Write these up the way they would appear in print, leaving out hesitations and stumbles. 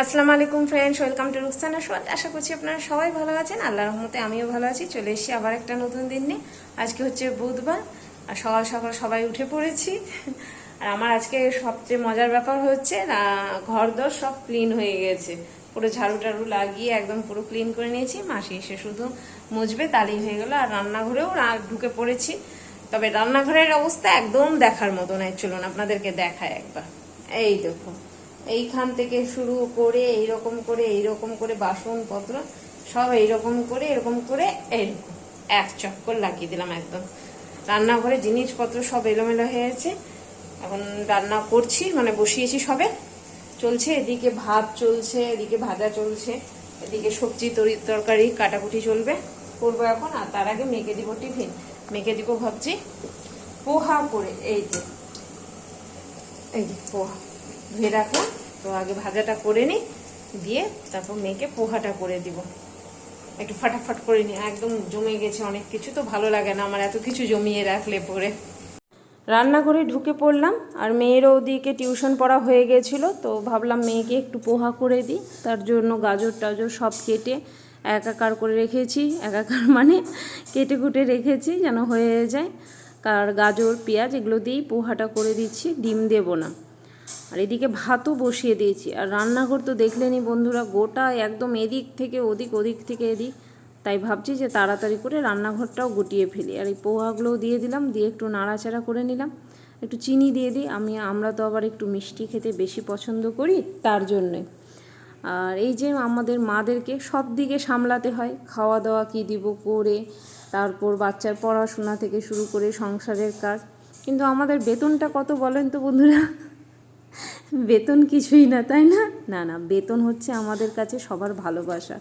আসসালামু আলাইকুম friends, welcome to Rukhsana সোয়াদ। আশা করছি আপনারা সবাই ভালো আছেন। আল্লাহর রহমতে আমিও ভালো আছি। চলে এসেছি আবার একটা নতুন দিন নিয়ে। আজকে হচ্ছে বুধবার আর সকাল সকাল সবাই উঠে পড়েছি। আর আমার আজকে সবচেয়ে মজার ব্যাপার হচ্ছে ঘর দর সব ক্লিন হয়ে গেছে, পুরো ঝাড়ু টাড়ু লাগিয়ে একদম পুরো ক্লিন করে নিয়েছি। মাসি এসে শুধু মুছবে, তালেই হয়ে গেল। আর রান্নাঘরেও ঢুকে পড়েছি। তবে রান্নাঘরের অবস্থা একদম দেখার মতো নয়, চলুন আপনাদেরকে দেখায় একবার। এই দেখো, এইখান থেকে শুরু করে এইরকম করে বাসনপত্র সব এরকম করে এইরকম এক চক্কর লাগিয়ে দিলাম একদম। রান্নাঘরে জিনিসপত্র সব এলোমেলো হয়েছে। এখন রান্না করছি, মানে বসিয়েছি সবে, চলছে। এদিকে ভাত চলছে, এদিকে ভাজা চলছে, এদিকে সবজি তরকারি কাটাকুটি চলবে, করবো এখন। আর তার আগে মেখে দিব টিফিন। মেখে দিব ভাবছি পোহা করে। এই যে পোহা ধুয়ে রাখলাম, তো আগে ভাজাটা করে নিই, দিয়ে তারপর মেখে পোহাটা করে দিব। একটু ফাটাফাট করে নিই, একদম জমে গেছে অনেক কিছু, তো ভালো লাগে না আমার এত কিছু জমিয়ে রাখলে পরে। রান্নাঘরে ঢুকে পড়লাম, আর মেয়েরও ওদিকে টিউশন পড়া হয়ে গেছিলো, তো ভাবলাম মেয়েকে একটু পোহা করে দিই। তার জন্য গাজর টাজর সব কেটে একাকার করে রেখেছি। একাকার মানে কেটে কুটে রেখেছি যেন হয়ে যায়। আর গাজর পেঁয়াজ এগুলো দিয়েই পোহাটা করে দিচ্ছি, ডিম দেবো না। আর এদিকে ভাতও বসিয়ে দিয়েছি। আর রান্নাঘর তো দেখলেনি বন্ধুরা, গোটা একদম এদিক থেকে ওদিক, ওদিক থেকে এদিক। তাই ভাবছি যে তাড়াতাড়ি করে রান্নাঘরটাও গুটিয়ে ফেলি। আর এই পোহাগুলোও দিয়ে দিলাম, দিয়ে একটু নাড়াচাড়া করে নিলাম, একটু চিনি দিয়ে দিই। আমরা তো আবার একটু মিষ্টি খেতে বেশি পছন্দ করি, তার জন্যে। আর এই যে আমাদের মাদেরকে সব দিকে সামলাতে হয়, খাওয়া দাওয়া কী দিব করে, তারপর বাচ্চার পড়াশোনা থেকে শুরু করে সংসারের কাজ। কিন্তু আমাদের বেতনটা কত বলেন তো বন্ধুরা? বেতন কিছুই না, তাই না? না না, বেতন হচ্ছে আমাদের কাছে সবার ভালোবাসা।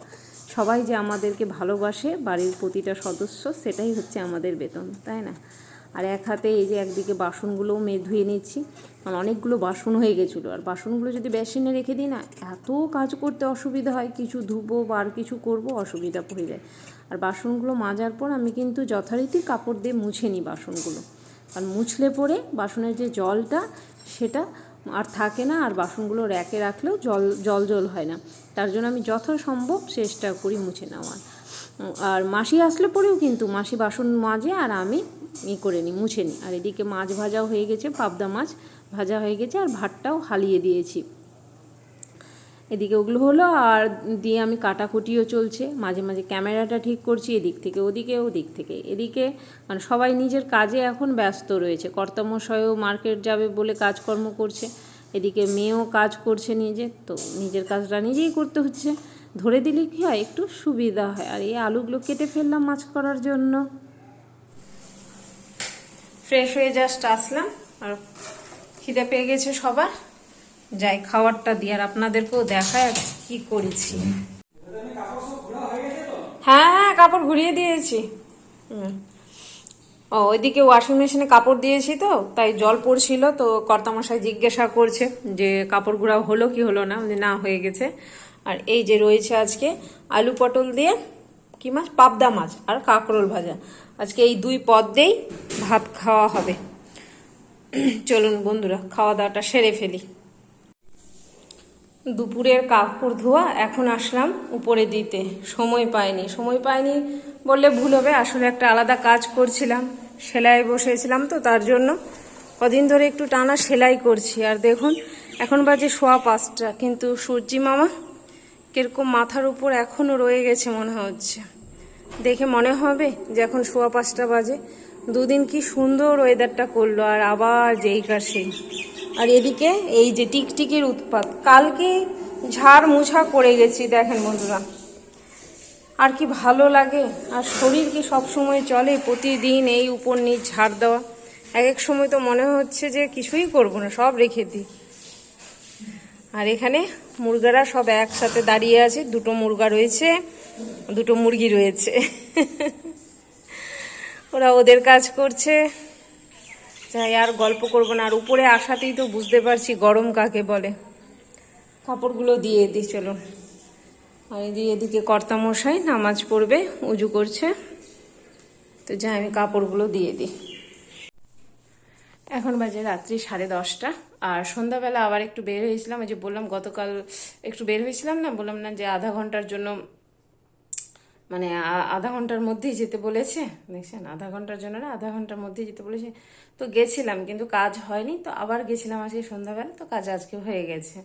সবাই যে আমাদেরকে ভালোবাসে, বাড়ির প্রতিটা সদস্য, সেটাই হচ্ছে আমাদের বেতন, তাই না? আর এক হাতে এই যে একদিকে বাসনগুলোও ধুয়ে নিচ্ছি, কারণ অনেকগুলো বাসন হয়ে গেছিলো। আর বাসনগুলো যদি বেসিনে রেখে দিই না, এত কাজ করতে অসুবিধা হয়, কিছু ধুবো বা আর কিছু করবো, অসুবিধা হয়ে যায়। আর বাসনগুলো মাজার পর আমি কিন্তু যথারীতি কাপড় দিয়ে মুছে নিই বাসনগুলো, কারণ মুছলে পরে বাসনের যে জলটা সেটা আর থাকে না, আর বাসনগুলো র্যাকে রাখলেও জল হয় না। তার জন্য আমি যথাসম্ভব চেষ্টা করি মুছে নেওয়ার। আর মাসি আসলে পরেও কিন্তু মাসি বাসন মাজে আর আমি করে নিই, মুছে নিই। আর এদিকে মাছ ভাজাও হয়ে গেছে, পাবদা মাছ ভাজা হয়ে গেছে, আর ভাতটাও হালিয়ে দিয়েছি। এদিকে ওগুলো হলো, আর দিয়ে আমি কাটাকুটিও চলছে, মাঝে মাঝে ক্যামেরাটা ঠিক করছি, এদিক থেকে ওদিকে, ওদিক থেকে এদিকে। মানে সবাই নিজের কাজে এখন ব্যস্ত রয়েছে। কর্তামশাইও মার্কেট যাবে বলে কাজকর্ম করছে, এদিকে মেয়েও কাজ করছে নিজে, তো নিজের কাজটা নিজেই করতে হচ্ছে। ধরে দিলে কী হয়, একটু সুবিধা হয়। আর এই আলুগুলো কেটে ফেললাম মাছ করার জন্য। ফ্রেশ হয়ে জাস্ট আসলাম, আর খিদে পেয়ে গেছে সবার। যাই খাবারটা দিয়ে আর আপনাদেরকেও দেখায় কি করেছি। হ্যাঁ, কাপড় ঘুরিয়ে দিয়েছি। ওইদিকে ওয়াশিং মেশিনে কাপড় দিয়েছি, তো তাই জল পড়ছিল, তো কর্তামশাই জিজ্ঞাসা করছে যে কাপড় গুঁড়া হলো কি হলো না, না হয়ে গেছে। আর এই যে রয়েছে আজকে আলু পটল দিয়ে কি মাছ, পাবদা মাছ আর কাঁকরোল ভাজা। আজকে এই দুই পদ দিয়েই ভাত খাওয়া হবে। চলুন বন্ধুরা, খাওয়া দাওয়াটা সেরে ফেলি। দুপুরের কাপড় ধোয়া এখন আসলাম উপরে দিতে। সময় পাইনি বললে ভুল হবে, আসলে একটা আলাদা কাজ করছিলাম, সেলাই বসেছিলাম, তো তার জন্য কদিন ধরে একটু টানা সেলাই করছি। আর দেখুন এখন বাজে 5:15, কিন্তু সূর্যি মামা কিরকম মাথার উপর এখনও রয়ে গেছে মনে হচ্ছে। দেখে মনে হবে যে এখন 5:15 বাজে। দুদিন কি সুন্দর ওয়েদারটা করলো, আর আবার যেই কার সেই। আর এদিকে এই যে টিকটিকির উৎপাত, কালকে ঝাড় মুছা করে গেছি, দেখেন বন্ধুরা। আর কি ভালো লাগে, আর শরীর কি সব সময় চলে প্রতিদিন এই উপর নিচ ঝাড় দেওয়া? এক সময় তো মনে হচ্ছে যে কিছুই করবো না, সব রেখে দিই। আর এখানে মুরগারা সব একসাথে দাঁড়িয়ে আছে, দুটো মুরগা রয়েছে, দুটো মুরগি রয়েছে। ওরা ওদের কাজ করছে। যাই, আর গল্প করবো না। আর উপরে আসাতেই তো বুঝতে পারছি গরম কাকে বলে। কাপড়গুলো দিয়ে দিই চলো। আর এদিকে কর্তামশাই নামাজ পড়বে, উজু করছে, তো যাই আমি কাপড়গুলো দিয়ে দিই। এখন বাজে রাত্রি 10:30। আর সন্ধ্যাবেলা আবার একটু বের হয়েছিলাম, ওই যে বললাম গতকাল একটু বের হয়েছিলাম না, বললাম না যে আধা ঘন্টার জন্য, মানে আধা ঘন্টার মধ্যেই যেতে বলেছে, দেখছেন আধা ঘন্টার জন্য না, আধা ঘন্টার মধ্যেই যেতে বলেছে। তো গেছিলাম কিন্তু কাজ হয়নি, তো আবার গেছিলাম আজকে সন্ধ্যাবেলা, তো কাজ আজকে হয়ে গেছে।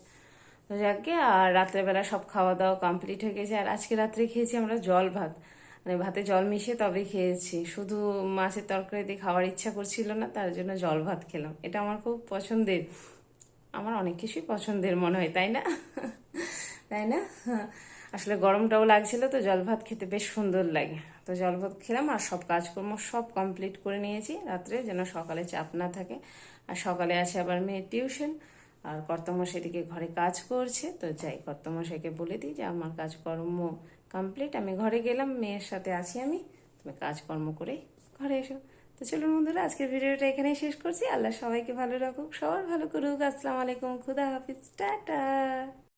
তো যাকে, আর রাত্রেবেলা সব খাওয়া দাওয়া কমপ্লিট হয়ে গেছে। আর আজকে রাত্রে খেয়েছি আমরা জল ভাত, মানে ভাতে জল মিশিয়ে তবে খেয়েছি, শুধু মাছের তরকারি দিয়ে খাওয়ার ইচ্ছা করছিল না, তার জন্য জল ভাত খেলাম। এটা আমার খুব পছন্দের, আমার অনেক কিছুই পছন্দের মনে হয়, তাই না? তাই না? আসলে গরমটাও লাগছিল, তো জল ভাত খেতে বেশ সুন্দর লাগে। তো জল ভাত খেলাম, আর সব কাজকর্ম সব কমপ্লিট করে নিয়েছি রাত্রে, যেন সকালে চাপ না থাকে। আর সকালে আছে আবার মেয়ের টিউশন, আর কর্তামশাইদিকে ঘরে কাজ করছে। তো যাই, কর্তামশাইকে বলে দিই যে আমার কাজকর্ম কমপ্লিট, আমি ঘরে গেলাম, মেয়ের সাথে আছি আমি, তুমি কাজকর্ম করে ঘরে এসো। তো চলুন বন্ধুরা, আজকের ভিডিওটা এখানেই শেষ করছি। আল্লাহ সবাইকে ভালো রাখুক, সবার ভালো করুক। আসসালামু আলাইকুম, খুদা হাফিজ, টাটা।